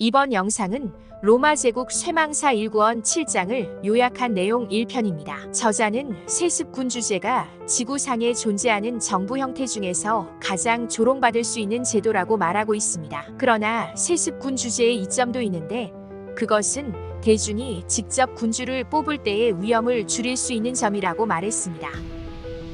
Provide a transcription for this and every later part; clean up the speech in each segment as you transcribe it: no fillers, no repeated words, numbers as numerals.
이번 영상은 로마 제국 쇠망사 1구원 7장을 요약한 내용 1편입니다. 저자는 세습군 주제가 지구상에 존재하는 정부 형태 중에서 가장 조롱받을 수 있는 제도라고 말하고 있습니다. 그러나 세습군 주제의 이점도 있는데 그것은 대중이 직접 군주를 뽑을 때의 위험을 줄일 수 있는 점이라고 말했습니다.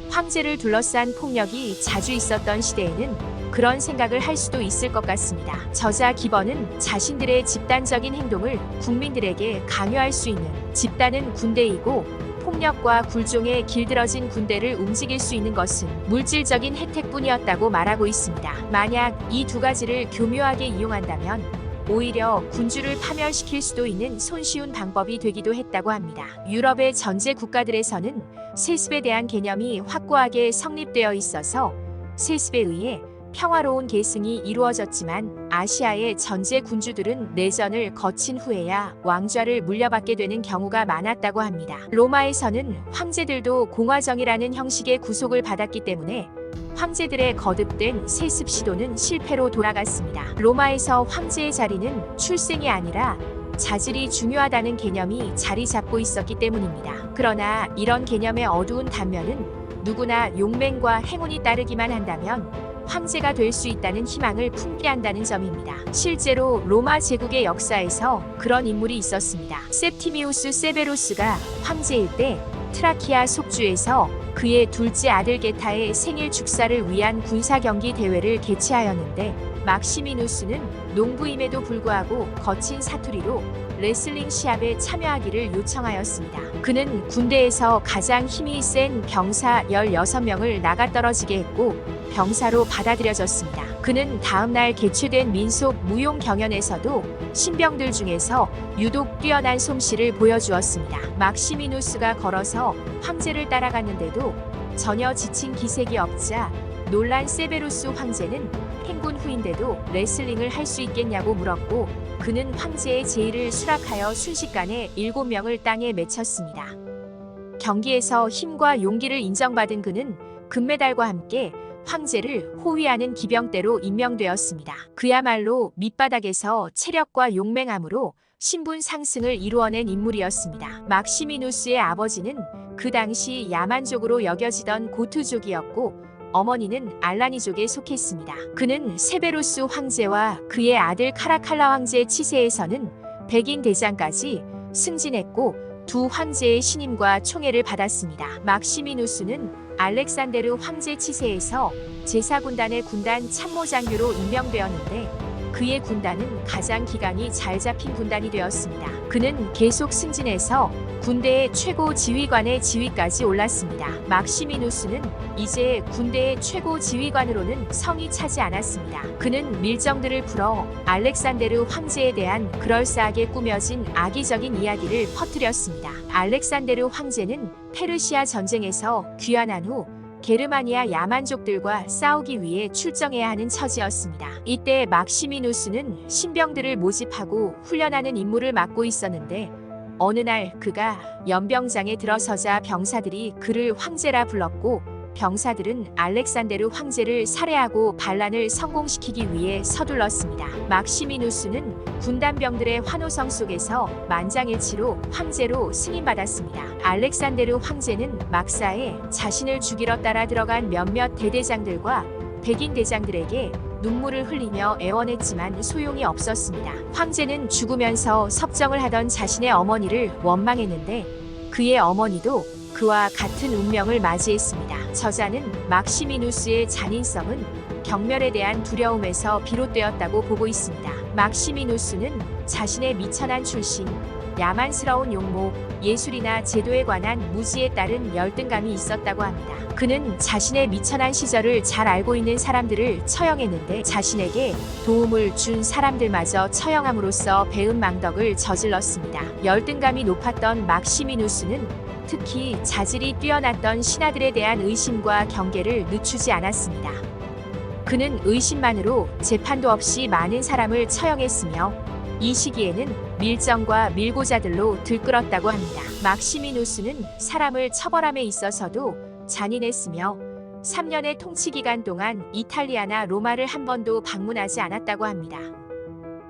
황제를 둘러싼 폭력이 자주 있었던 시대에는 그런 생각을 할 수도 있을 것 같습니다. 저자 기번은 자신들의 집단적인 행동을 국민들에게 강요할 수 있는 집단은 군대이고 폭력과 굴종에 길들어진 군대를 움직일 수 있는 것은 물질적인 혜택뿐이었다고 말하고 있습니다. 만약 이 두 가지를 교묘하게 이용한다면 오히려 군주를 파멸시킬 수도 있는 손쉬운 방법이 되기도 했다고 합니다. 유럽의 전제 국가들에서는 세습에 대한 개념이 확고하게 성립되어 있어서 세습에 의해 평화로운 계승이 이루어졌지만 아시아의 전제 군주들은 내전을 거친 후에야 왕좌를 물려받게 되는 경우가 많았다고 합니다. 로마에서는 황제들도 공화정이라는 형식의 구속을 받았기 때문에 황제들의 거듭된 세습 시도는 실패로 돌아갔습니다. 로마에서 황제의 자리는 출생이 아니라 자질이 중요하다는 개념이 자리 잡고 있었기 때문입니다. 그러나 이런 개념의 어두운 단면은 누구나 용맹과 행운이 따르기만 한다면 황제가 될 수 있다는 희망을 품게 한다는 점입니다. 실제로 로마 제국의 역사에서 그런 인물이 있었습니다. septimius severus가 황제일 때 트라키아 속주에서 그의 둘째 아들 게타의 생일 축사를 위한 군사 경기 대회를 개최하였는데 막시미누스는 농부임에도 불구하고 거친 사투리로 레슬링 시합에 참여하기를 요청하였습니다. 그는 군대에서 가장 힘이 센 병사 16명을 나가떨어지게 했고 병사로 받아들여졌습니다. 그는 다음날 개최된 민속 무용 경연에서도 신병들 중에서 유독 뛰어난 솜씨를 보여주었습니다. 막시미누스가 걸어서 황제를 따라갔는데도 전혀 지친 기색이 없자 놀란 세베루스 황제는 행군 후인데도 레슬링을 할 수 있겠냐고 물었고 그는 황제의 제의를 수락하여 순식간에 7명을 땅에 맺혔습니다. 경기에서 힘과 용기를 인정받은 그는 금메달과 함께 황제를 호위하는 기병대로 임명되었습니다. 그야말로 밑바닥에서 체력과 용맹함으로 신분 상승을 이루어낸 인물이었습니다. 막시미누스의 아버지는 그 당시 야만족으로 여겨지던 고트족이었고 어머니는 알라니족에 속했습니다. 그는 세베루스 황제와 그의 아들 카라칼라 황제의 치세에서는 백인 대장까지 승진했고 두 황제의 신임과 총애를 받았습니다. 막시미누스는 알렉산데르 황제 치세에서 제사군단의 군단 참모장교로 임명되었는데 그의 군단은 가장 기강이 잘 잡힌 군단이 되었습니다. 그는 계속 승진해서 군대의 최고 지휘관의 지위까지 올랐습니다. 막시미누스는 이제 군대의 최고 지휘관으로는 성이 차지 않았습니다. 그는 밀정들을 풀어 알렉산데르 황제에 대한 그럴싸하게 꾸며진 악의적인 이야기를 퍼뜨렸습니다. 알렉산데르 황제는 페르시아 전쟁에서 귀환한 후 게르마니아 야만족들과 싸우기 위해 출정해야 하는 처지였습니다. 이때 막시미누스는 신병들을 모집하고 훈련하는 임무를 맡고 있었는데 어느 날 그가 연병장에 들어서자 병사들이 그를 황제라 불렀고 병사들은 알렉산데르 황제를 살해하고 반란을 성공시키기 위해 서둘렀습니다. 막시미누스는 군단병들의 환호성 속에서 만장일치로 황제로 승인받았습니다. 알렉산데르 황제는 막사에 자신을 죽이러 따라 들어간 몇몇 대대장들과 백인 대장들에게 눈물을 흘리며 애원했지만 소용이 없었습니다. 황제는 죽으면서 섭정을 하던 자신의 어머니를 원망했는데 그의 어머니도 그와 같은 운명을 맞이했습니다. 저자는 막시미누스의 잔인성은 경멸에 대한 두려움에서 비롯되었다고 보고 있습니다. 막시미누스는 자신의 미천한 출신, 야만스러운 용모, 예술이나 제도에 관한 무지에 따른 열등감이 있었다고 합니다. 그는 자신의 미천한 시절을 잘 알고 있는 사람들을 처형했는데 자신에게 도움을 준 사람들마저 처형함으로써 배은망덕을 저질렀습니다. 열등감이 높았던 막시미누스는 특히 자질이 뛰어났던 신하들에 대한 의심과 경계를 늦추지 않았습니다. 그는 의심만으로 재판도 없이 많은 사람을 처형했으며 이 시기에는 밀정과 밀고자들로 들끓었다고 합니다. 막시미누스는 사람을 처벌함에 있어서도 잔인했으며 3년의 통치 기간 동안 이탈리아나 로마를 한 번도 방문하지 않았다고 합니다.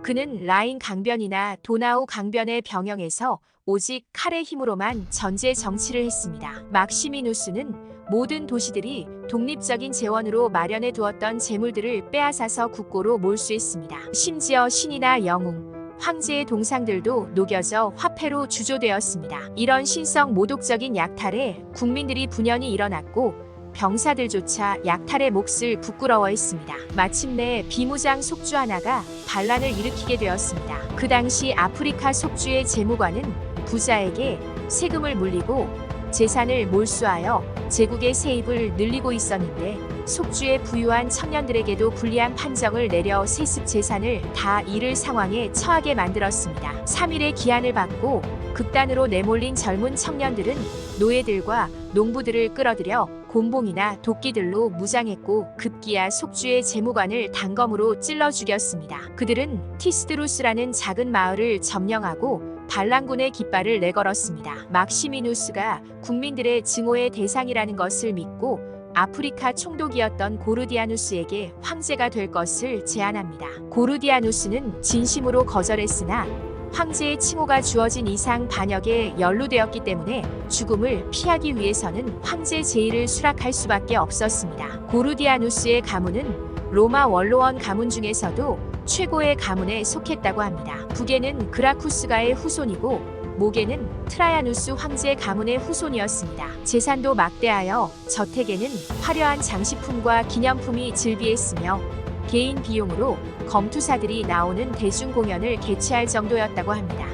그는 라인 강변이나 도나우 강변의 병영에서 오직 칼의 힘으로만 전제 정치를 했습니다. 막시미누스는 모든 도시들이 독립적인 재원으로 마련해 두었던 재물들을 빼앗아서 국고로 몰수했습니다. 심지어 신이나 영웅, 황제의 동상들도 녹여져 화폐로 주조되었습니다. 이런 신성 모독적인 약탈에 국민들이 분연히 일어났고 병사들조차 약탈의 몫을 부끄러워했습니다. 마침내 비무장 속주 하나가 반란을 일으키게 되었습니다. 그 당시 아프리카 속주의 재무관은 부자에게 세금을 물리고 재산을 몰수하여 제국의 세입을 늘리고 있었는데 속주의 부유한 청년들에게도 불리한 판정을 내려 세습 재산을 다 잃을 상황에 처하게 만들었습니다. 3일의 기한을 받고 극단으로 내몰린 젊은 청년들은 노예들과 농부들을 끌어들여 곤봉이나 도끼들로 무장했고 급기야 속주의 재무관을 단검으로 찔러 죽였습니다. 그들은 티스드루스라는 작은 마을을 점령하고 반란군의 깃발을 내걸었습니다. 막시미누스가 국민들의 증오의 대상이라는 것을 믿고 아프리카 총독이었던 고르디아누스에게 황제가 될 것을 제안합니다. 고르디아누스는 진심으로 거절했으나 황제의 칭호가 주어진 이상 반역에 연루되었기 때문에 죽음을 피하기 위해서는 황제 제의를 수락할 수밖에 없었습니다. 고르디아누스의 가문은 로마 원로원 가문 중에서도 최고의 가문에 속했다고 합니다. 북에는 그라쿠스가의 후손이고 목에는 트라야누스 황제 가문의 후손이었습니다. 재산도 막대하여 저택에는 화려한 장식품과 기념품이 즐비했으며 개인 비용으로 검투사들이 나오는 대중공연을 개최할 정도였다고 합니다.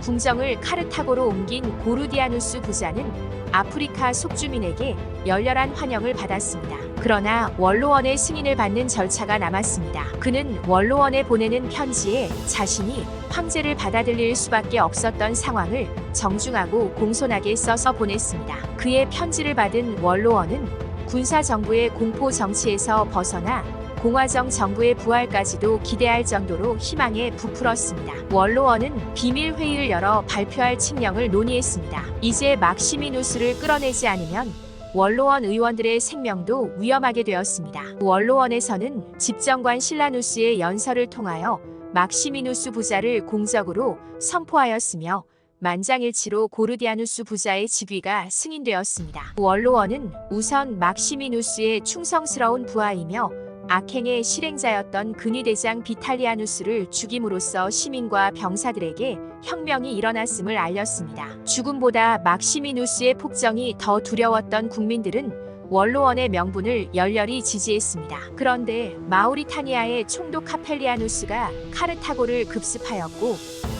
궁정을 카르타고로 옮긴 고르디아누스 부자는 아프리카 속주민에게 열렬한 환영을 받았습니다. 그러나 원로원의 승인을 받는 절차가 남았습니다. 그는 원로원에 보내는 편지에 자신이 황제를 받아들일 수밖에 없었던 상황을 정중하고 공손하게 써서 보냈습니다. 그의 편지를 받은 원로원은 군사정부의 공포 정치에서 벗어나 공화정 정부의 부활까지도 기대할 정도로 희망에 부풀었습니다. 원로원은 비밀 회의를 열어 발표할 칙령을 논의했습니다. 이제 막시미누스를 끌어내지 않으면 원로원 의원들의 생명도 위험하게 되었습니다. 원로원에서는 집정관 실라누스의 연설을 통하여 막시미누스 부자를 공적으로 선포하였으며 만장일치로 고르디아누스 부자의 즉위가 승인되었습니다. 원로원은 우선 막시미누스의 충성스러운 부하이며 악행의 실행자였던 근위대장 비탈리아누스를 죽임으로써 시민과 병사들에게 혁명이 일어났음을 알렸습니다. 죽음보다 막시미누스의 폭정이 더 두려웠던 국민들은 원로원의 명분을 열렬히 지지했습니다. 그런데 마우리타니아의 총독 카펠리아누스가 카르타고를 급습하였고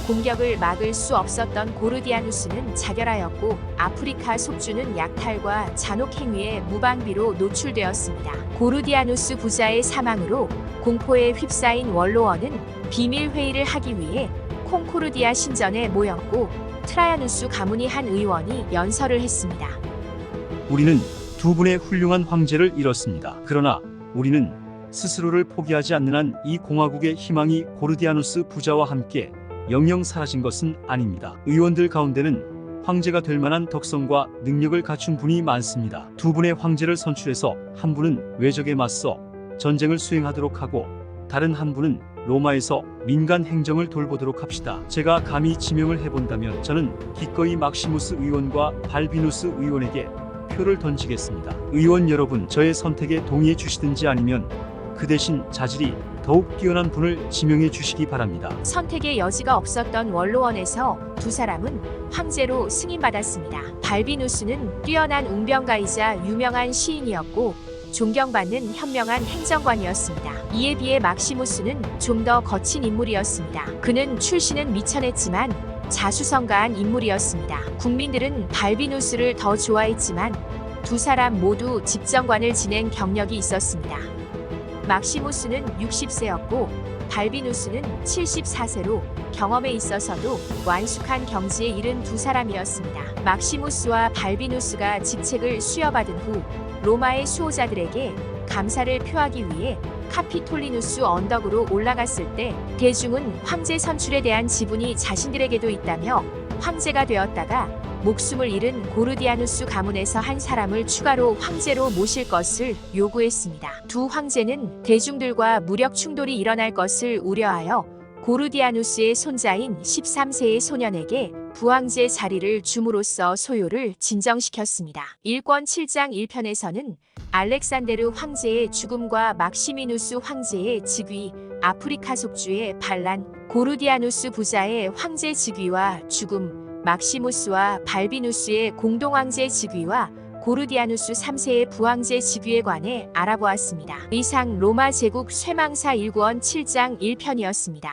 공격을 막을 수 없었던 고르디아누스는 자결하였고 아프리카 속주는 약탈과 잔혹 행위에 무방비로 노출되었습니다. 고르디아누스 부자의 사망으로 공포에 휩싸인 원로원은 비밀 회의를 하기 위해 콩코르디아 신전에 모였고 트라야누스 가문이 한 의원이 연설을 했습니다. 우리는 두 분의 훌륭한 황제를 잃었습니다. 그러나 우리는 스스로를 포기하지 않는 한 이 공화국의 희망이 고르디아누스 부자와 함께 영영 사라진 것은 아닙니다. 의원들 가운데는 황제가 될 만한 덕성과 능력을 갖춘 분이 많습니다. 두 분의 황제를 선출해서 한 분은 외적에 맞서 전쟁을 수행하도록 하고 다른 한 분은 로마에서 민간 행정을 돌보도록 합시다. 제가 감히 지명을 해본다면 저는 기꺼이 막시무스 의원과 발비누스 의원에게 표를 던지겠습니다. 의원 여러분, 저의 선택에 동의해 주시든지 아니면 그 대신 자질이 더욱 뛰어난 분을 지명해 주시기 바랍니다. 선택의 여지가 없었던 원로원에서 두 사람은 황제로 승인받았습니다. 발비누스는 뛰어난 웅변가이자 유명한 시인이었고 존경받는 현명한 행정관이었습니다. 이에 비해 막시무스는 좀 더 거친 인물이었습니다. 그는 출신은 미천했지만 자수성가한 인물이었습니다. 국민들은 발비누스를 더 좋아했지만 두 사람 모두 집정관을 지낸 경력이 있었습니다. 막시무스는 60세였고 발비누스는 74세로 경험에 있어서도 완숙한 경지에 이른 두 사람이었습니다. 막시무스와 발비누스가 직책을 수여받은 후 로마의 수호자들에게 감사를 표하기 위해 카피톨리누스 언덕으로 올라갔을 때 대중은 황제 선출에 대한 지분이 자신들에게도 있다며 황제가 되었다가 목숨을 잃은 고르디아누스 가문에서 한 사람을 추가로 황제로 모실 것을 요구했습니다. 두 황제는 대중들과 무력 충돌이 일어날 것을 우려하여 고르디아누스의 손자인 13세의 소년에게 부황제 자리를 줌으로써 소요를 진정시켰습니다. 일권 7장 1편에서는 알렉산데르 황제의 죽음과 막시미누스 황제의 즉위, 아프리카 속주의 반란, 고르디아누스 부자의 황제 즉위와 죽음, 막시무스와 발비누스의 공동황제 즉위와 고르디아누스 3세의 부황제 즉위에 관해 알아보았습니다. 이상 로마 제국 쇠망사 1권 7장 1편이었습니다.